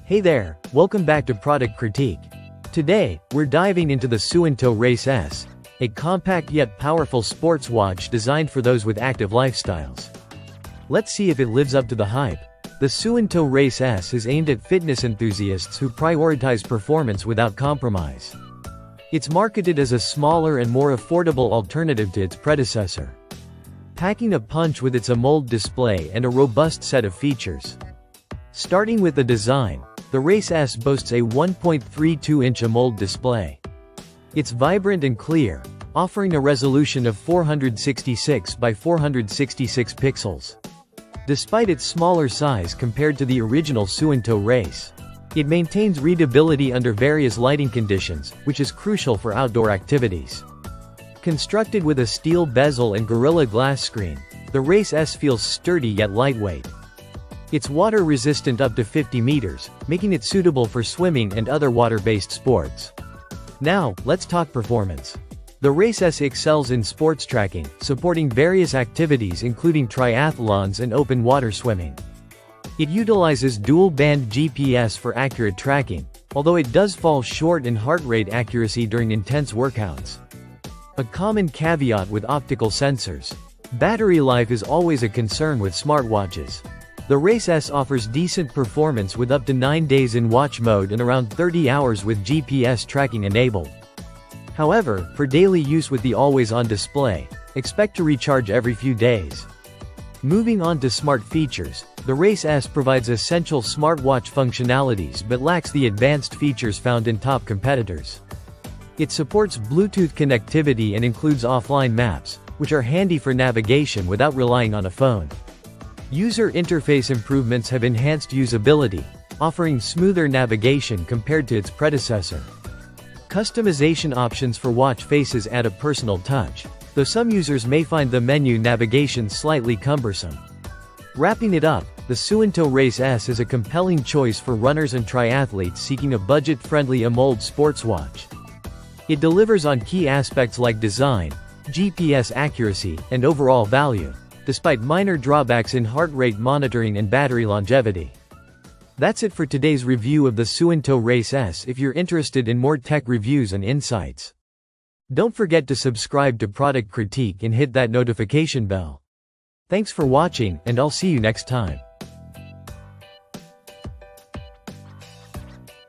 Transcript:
Hey there, welcome back to Product Critique. Today, we're diving into the Suunto Race S, a compact yet powerful sports watch designed for those with active lifestyles. Let's see if it lives up to the hype. The Suunto Race S is aimed at fitness enthusiasts who prioritize performance without compromise. It's marketed as a smaller and more affordable alternative to its predecessor, packing a punch with its AMOLED display and a robust set of features. Starting with the design, the Race S boasts a 1.32-inch AMOLED display. It's vibrant and clear, offering a resolution of 466 by 466 pixels. Despite its smaller size compared to the original Suunto Race, it maintains readability under various lighting conditions, which is crucial for outdoor activities. Constructed with a steel bezel and Gorilla Glass screen, the Race S feels sturdy yet lightweight. It's water-resistant up to 50 meters, making it suitable for swimming and other water-based sports. Now, let's talk performance. The Race S excels in sports tracking, supporting various activities including triathlons and open water swimming. It utilizes dual-band GPS for accurate tracking, although it does fall short in heart rate accuracy during intense workouts. A common caveat with optical sensors. Battery life is always a concern with smartwatches. The Race S offers decent performance with up to 9 days in watch mode and around 30 hours with GPS tracking enabled. However, for daily use with the always-on display, expect to recharge every few days. Moving on to smart features, the Race S provides essential smartwatch functionalities but lacks the advanced features found in top competitors. It supports Bluetooth connectivity and includes offline maps, which are handy for navigation without relying on a phone. User interface improvements have enhanced usability, offering smoother navigation compared to its predecessor. Customization options for watch faces add a personal touch, though some users may find the menu navigation slightly cumbersome. Wrapping it up, the Suunto Race S is a compelling choice for runners and triathletes seeking a budget-friendly AMOLED sports watch. It delivers on key aspects like design, GPS accuracy, and overall value, despite minor drawbacks in heart rate monitoring and battery longevity. That's it for today's review of the Suunto Race S. If you're interested in more tech reviews and insights, don't forget to subscribe to Product Critique and hit that notification bell. Thanks for watching, and I'll see you next time.